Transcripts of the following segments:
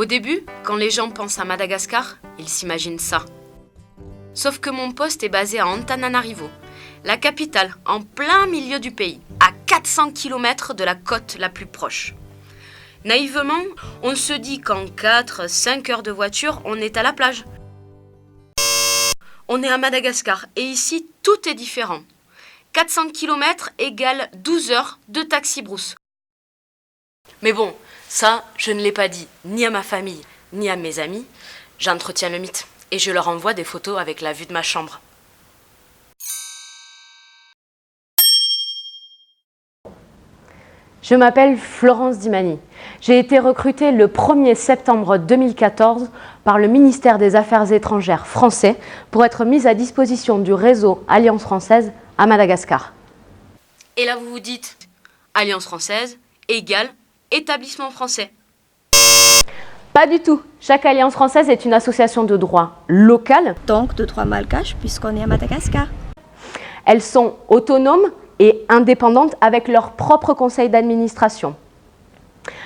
début, quand les gens pensent à Madagascar, ils s'imaginent ça. Sauf que mon poste est basé à Antananarivo, la capitale en plein milieu du pays, à 400 km de la côte la plus proche. Naïvement, on se dit qu'en 4-5 heures de voiture, on est à la plage. On est à Madagascar et ici, tout est différent. 400 km égale 12 heures de taxi-brousse. Mais bon, ça, je ne l'ai pas dit ni à ma famille, ni à mes amis. J'entretiens le mythe et je leur envoie des photos avec la vue de ma chambre. Je m'appelle Florence Dimani. J'ai été recrutée le 1er septembre 2014 par le ministère des Affaires étrangères français pour être mise à disposition du réseau Alliance française à Madagascar. Et là, vous vous dites, Alliance française égale établissement français. Pas du tout. Chaque Alliance française est une association de droit local. Donc de droit malgache puisqu'on est à Madagascar. Elles sont autonomes et indépendantes avec leur propre conseil d'administration.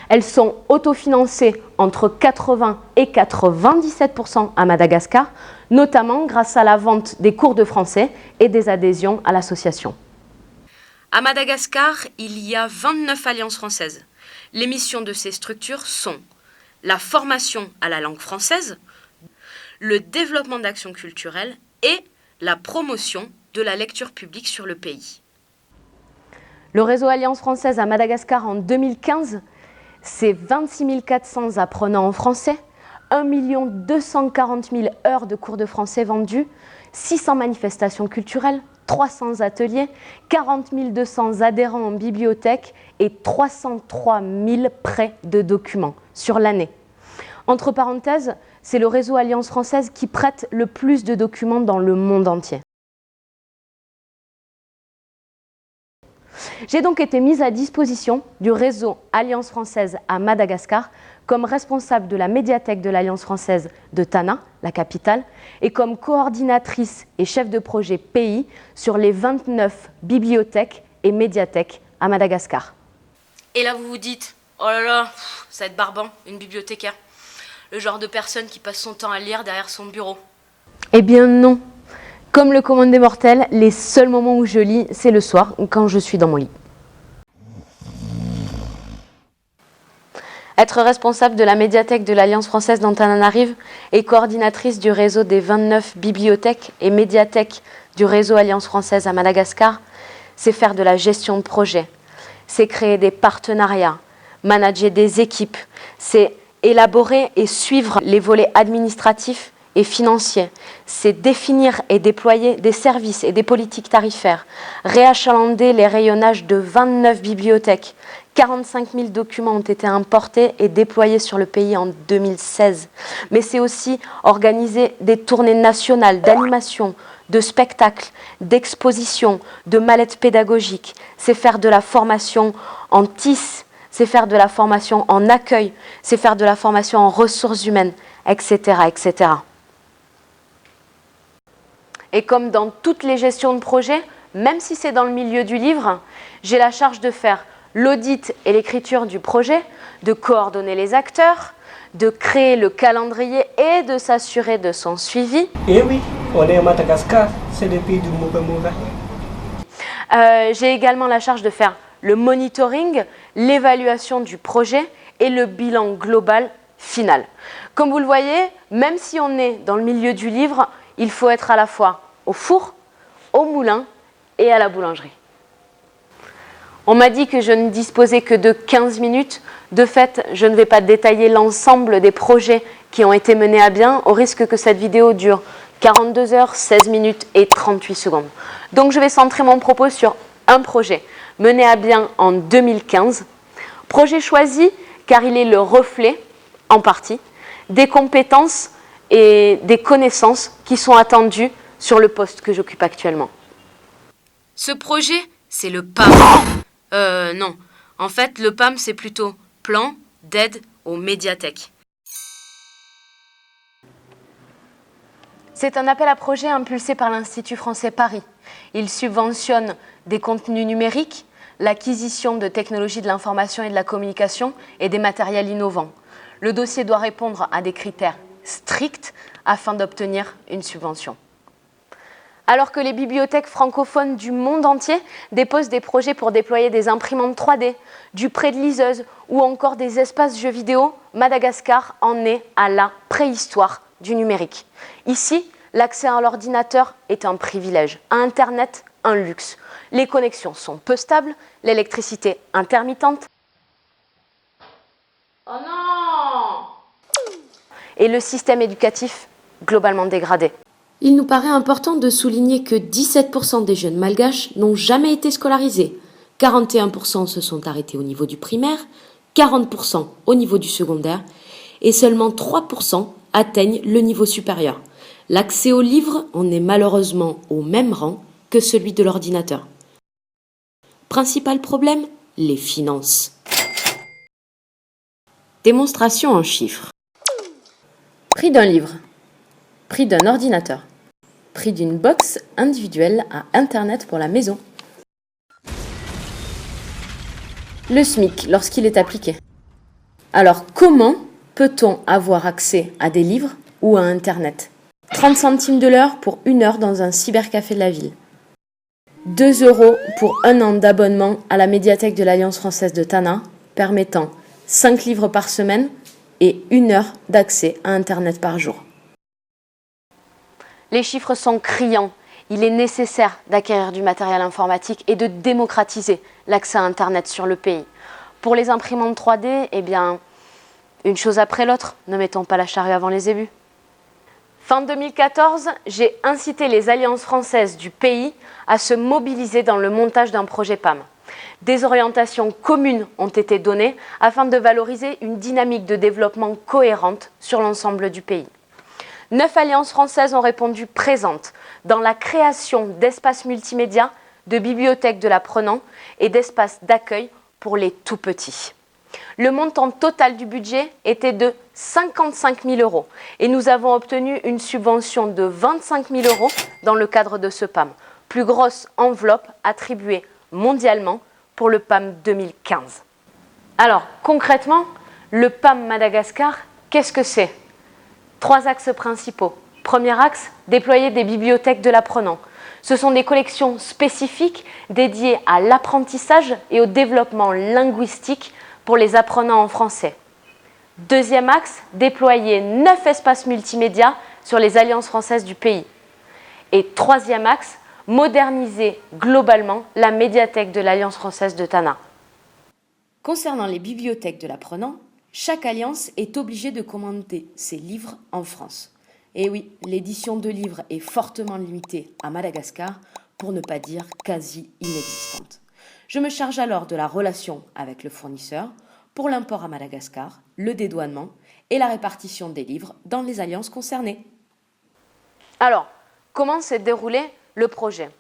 Elles sont autofinancées entre 80 et 97% à Madagascar, notamment grâce à la vente des cours de français et des adhésions à l'association. À Madagascar, il y a 29 alliances françaises. Les missions de ces structures sont la formation à la langue française, le développement d'actions culturelles et la promotion de la lecture publique sur le pays. Le réseau Alliance française à Madagascar en 2015, c'est 26 400 apprenants en français, 1 240 000 heures de cours de français vendus, 600 manifestations culturelles, 300 ateliers, 40 200 adhérents en bibliothèque et 303 000 prêts de documents sur l'année. Entre parenthèses, c'est le réseau Alliance française qui prête le plus de documents dans le monde entier. J'ai donc été mise à disposition du réseau Alliance française à Madagascar comme responsable de la médiathèque de l'Alliance française de Tana, la capitale, et comme coordinatrice et chef de projet pays sur les 29 bibliothèques et médiathèques à Madagascar. Et là, vous vous dites, oh là là, ça va être barbant, une bibliothécaire. Le genre de personne qui passe son temps à lire derrière son bureau. Eh bien non. Comme le commande des mortels, les seuls moments où je lis, c'est le soir, quand je suis dans mon lit. Être responsable de la médiathèque de l'Alliance française d'Antananarive et coordinatrice du réseau des 29 bibliothèques et médiathèques du réseau Alliance française à Madagascar, c'est faire de la gestion de projet, c'est créer des partenariats, manager des équipes, c'est élaborer et suivre les volets administratifs et financiers, c'est définir et déployer des services et des politiques tarifaires, réachalander les rayonnages de 29 bibliothèques. 45 000 documents ont été importés et déployés sur le pays en 2016. Mais c'est aussi organiser des tournées nationales d'animation, de spectacles, d'expositions, de mallettes pédagogiques. C'est faire de la formation en TIS, c'est faire de la formation en accueil, c'est faire de la formation en ressources humaines, etc., etc. Et comme dans toutes les gestions de projet, même si c'est dans le milieu du livre, j'ai la charge de faire l'audit et l'écriture du projet, de coordonner les acteurs, de créer le calendrier et de s'assurer de son suivi. Eh oui, on est à Madagascar, c'est le pays du Mugamura. J'ai également la charge de faire le monitoring, l'évaluation du projet et le bilan global final. Comme vous le voyez, même si on est dans le milieu du livre, il faut être à la fois au four, au moulin et à la boulangerie. On m'a dit que je ne disposais que de 15 minutes. De fait, je ne vais pas détailler l'ensemble des projets qui ont été menés à bien, au risque que cette vidéo dure 42 heures, 16 minutes et 38 secondes. Donc je vais centrer mon propos sur un projet mené à bien en 2015. Projet choisi car il est le reflet, en partie, des compétences et des connaissances qui sont attendues sur le poste que j'occupe actuellement. Ce projet, c'est le PAM. Non. En fait, le PAM, c'est plutôt plan d'aide aux médiathèques. C'est un appel à projet impulsé par l'Institut français Paris. Il subventionne des contenus numériques, l'acquisition de technologies de l'information et de la communication et des matériels innovants. Le dossier doit répondre à des critères stricts afin d'obtenir une subvention. Alors que les bibliothèques francophones du monde entier déposent des projets pour déployer des imprimantes 3D, du prêt de liseuse ou encore des espaces jeux vidéo, Madagascar en est à la préhistoire du numérique. Ici, l'accès à l'ordinateur est un privilège, à Internet, un luxe. Les connexions sont peu stables, l'électricité intermittente. Oh non! Et le système éducatif globalement dégradé. Il nous paraît important de souligner que 17% des jeunes malgaches n'ont jamais été scolarisés, 41% se sont arrêtés au niveau du primaire, 40% au niveau du secondaire et seulement 3% atteignent le niveau supérieur. L'accès aux livres en est malheureusement au même rang que celui de l'ordinateur. Principal problème, les finances. Démonstration en chiffres. Prix d'un livre. Prix d'un ordinateur. Prix d'une box individuelle à Internet pour la maison. Le SMIC lorsqu'il est appliqué. Alors comment peut-on avoir accès à des livres ou à Internet ? 30 centimes de l'heure pour 1 heure dans un cybercafé de la ville. 2 € pour 1 an d'abonnement à la médiathèque de l'Alliance française de Tana, permettant 5 livres par semaine et 1 heure d'accès à Internet par jour. Les chiffres sont criants. Il est nécessaire d'acquérir du matériel informatique et de démocratiser l'accès à Internet sur le pays. Pour les imprimantes 3D, eh bien, une chose après l'autre, ne mettons pas la charrue avant les ébus. Fin 2014, j'ai incité les alliances françaises du pays à se mobiliser dans le montage d'un projet PAM. Des orientations communes ont été données afin de valoriser une dynamique de développement cohérente sur l'ensemble du pays. 9 alliances françaises ont répondu présentes dans la création d'espaces multimédia, de bibliothèques de l'apprenant et d'espaces d'accueil pour les tout-petits. Le montant total du budget était de 55 000 € et nous avons obtenu une subvention de 25 000 € dans le cadre de ce PAM, plus grosse enveloppe attribuée mondialement pour le PAM 2015. Alors concrètement, le PAM Madagascar, qu'est-ce que c'est ? 3 axes principaux. Premier axe, déployer des bibliothèques de l'apprenant. Ce sont des collections spécifiques dédiées à l'apprentissage et au développement linguistique pour les apprenants en français. Deuxième axe, déployer 9 espaces multimédia sur les alliances françaises du pays. Et troisième axe, moderniser globalement la médiathèque de l'Alliance française de Tana. Concernant les bibliothèques de l'apprenant, chaque alliance est obligée de commander ses livres en France. Et oui, l'édition de livres est fortement limitée à Madagascar, pour ne pas dire quasi inexistante. Je me charge alors de la relation avec le fournisseur pour l'import à Madagascar, le dédouanement et la répartition des livres dans les alliances concernées. Alors, comment s'est déroulé le projet ?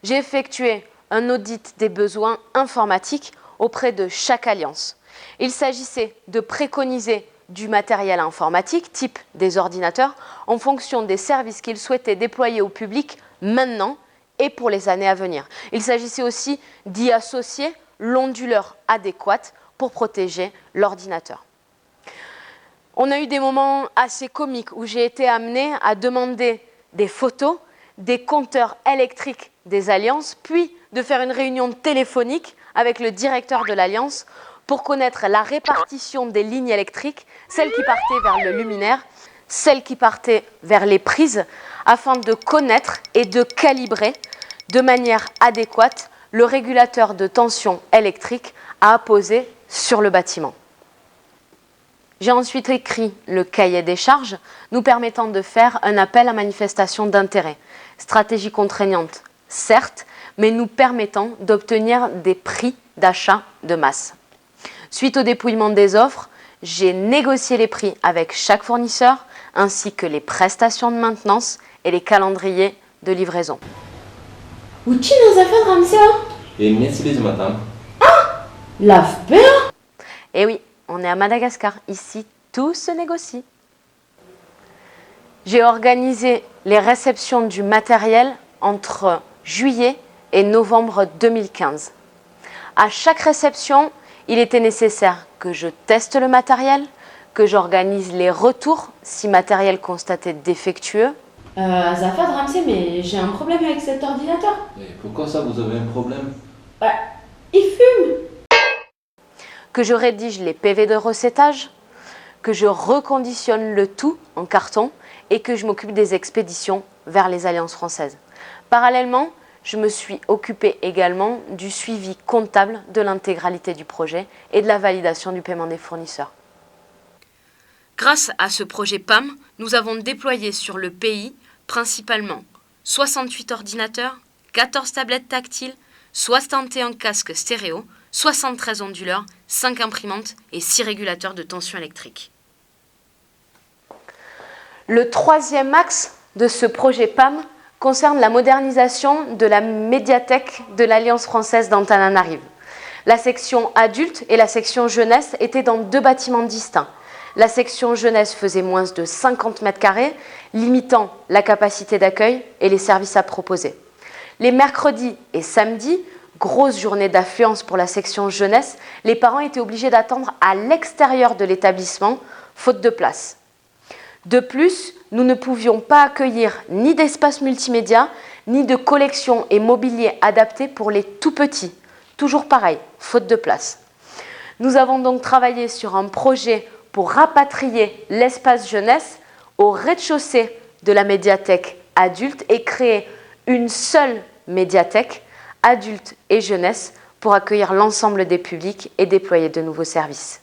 J'ai effectué un audit des besoins informatiques auprès de chaque alliance. Il s'agissait de préconiser du matériel informatique, type des ordinateurs, en fonction des services qu'ils souhaitaient déployer au public maintenant et pour les années à venir. Il s'agissait aussi d'y associer l'onduleur adéquate pour protéger l'ordinateur. On a eu des moments assez comiques où j'ai été amenée à demander des photos des compteurs électriques des alliances, puis de faire une réunion téléphonique avec le directeur de l'alliance pour connaître la répartition des lignes électriques, celles qui partaient vers le luminaire, celles qui partaient vers les prises, afin de connaître et de calibrer de manière adéquate le régulateur de tension électrique à apposer sur le bâtiment. J'ai ensuite écrit le cahier des charges nous permettant de faire un appel à manifestation d'intérêt. Stratégie contraignante, certes, mais nous permettant d'obtenir des prix d'achat de masse. Suite au dépouillement des offres, j'ai négocié les prix avec chaque fournisseur, ainsi que les prestations de maintenance et les calendriers de livraison. Et merci les madame. Et oui, on est à Madagascar. Ici, tout se négocie. J'ai organisé les réceptions du matériel entre juillet et novembre 2015. À chaque réception, il était nécessaire que je teste le matériel, que j'organise les retours si matériel constaté défectueux, Azafad, Ramsey, mais j'ai un problème avec cet ordinateur. Et pourquoi ça, vous avez un problème? Il fume. que je rédige les PV de recettage, que je reconditionne le tout en carton et que je m'occupe des expéditions vers les alliances françaises. Parallèlement, je me suis occupée également du suivi comptable de l'intégralité du projet et de la validation du paiement des fournisseurs. Grâce à ce projet PAM, nous avons déployé sur le pays principalement 68 ordinateurs, 14 tablettes tactiles, 61 casques stéréo, 73 onduleurs, 5 imprimantes et 6 régulateurs de tension électrique. Le troisième axe de ce projet PAM concerne la modernisation de la médiathèque de l'Alliance française d'Antananarive. La section adulte et la section jeunesse étaient dans 2 bâtiments distincts. La section jeunesse faisait moins de 50 mètres carrés, limitant la capacité d'accueil et les services à proposer. Les mercredis et samedis, grosse journée d'affluence pour la section jeunesse, les parents étaient obligés d'attendre à l'extérieur de l'établissement, faute de place. De plus, nous ne pouvions pas accueillir ni d'espace multimédia, ni de collection et mobilier adapté pour les tout petits. Toujours pareil, faute de place. Nous avons donc travaillé sur un projet pour rapatrier l'espace jeunesse au rez-de-chaussée de la médiathèque adulte et créer une seule médiathèque adulte et jeunesse pour accueillir l'ensemble des publics et déployer de nouveaux services.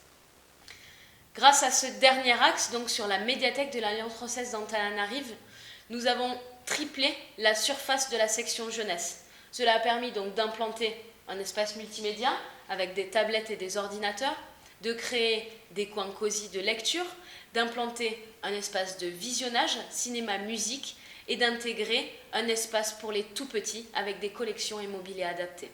Grâce à ce dernier axe, donc sur la médiathèque de l'Alliance française d'Antananarive, nous avons triplé la surface de la section jeunesse. Cela a permis donc d'implanter un espace multimédia avec des tablettes et des ordinateurs, de créer des coins cosy de lecture, d'implanter un espace de visionnage, cinéma, musique, et d'intégrer un espace pour les tout-petits avec des collections et mobilier adaptés.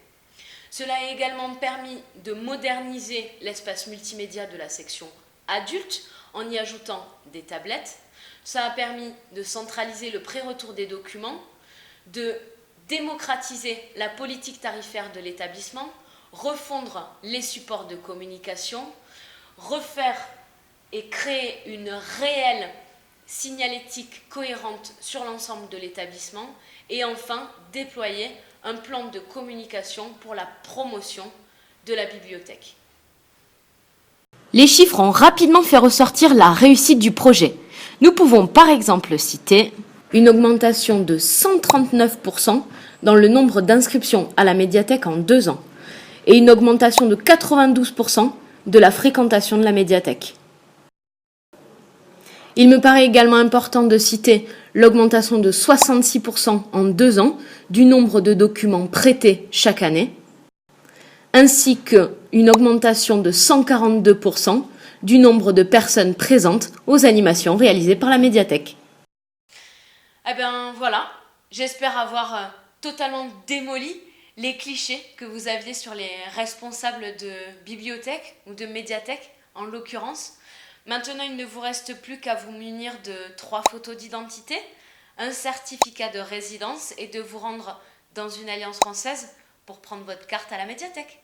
Cela a également permis de moderniser l'espace multimédia de la section adulte en y ajoutant des tablettes. Ça a permis de centraliser le pré-retour des documents, de démocratiser la politique tarifaire de l'établissement, refondre les supports de communication, refaire et créer une réelle signalétique cohérente sur l'ensemble de l'établissement et enfin déployer un plan de communication pour la promotion de la bibliothèque. Les chiffres ont rapidement fait ressortir la réussite du projet. Nous pouvons par exemple citer une augmentation de 139% dans le nombre d'inscriptions à la médiathèque en 2 ans et une augmentation de 92% de la fréquentation de la médiathèque. Il me paraît également important de citer l'augmentation de 66% en 2 ans du nombre de documents prêtés chaque année, ainsi qu'une augmentation de 142% du nombre de personnes présentes aux animations réalisées par la médiathèque. Eh bien voilà, j'espère avoir totalement démoli les clichés que vous aviez sur les responsables de bibliothèque ou de médiathèque en l'occurrence. Maintenant, il ne vous reste plus qu'à vous munir de 3 photos d'identité, un certificat de résidence et de vous rendre dans une alliance française pour prendre votre carte à la médiathèque.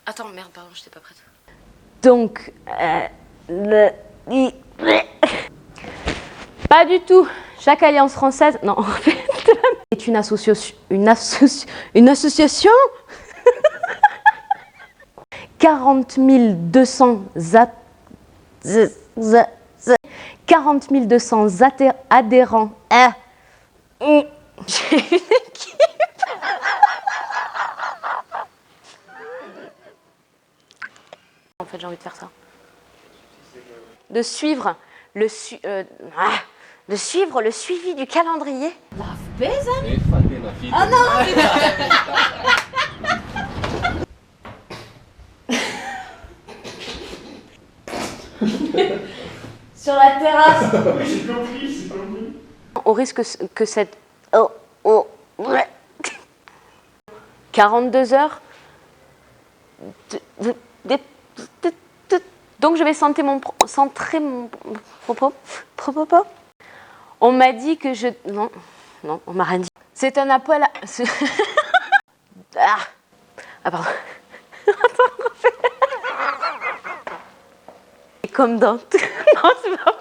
Attends, merde, pardon, j'étais pas prête. Donc, pas du tout. Chaque alliance française, non, en fait, est une association. 40 200 adhérents. J'ai une équipe. fait, j'ai envie de faire ça. De suivre le suivi du calendrier. Ah non. Sur la terrasse. J'ai compris. Au risque que cette... 42 heures. Donc je vais centrer mon propos. On m'a dit que je... Non, on m'a rien dit. C'est un appel à... Ah, pardon. Attends, comme dans... Non, c'est pas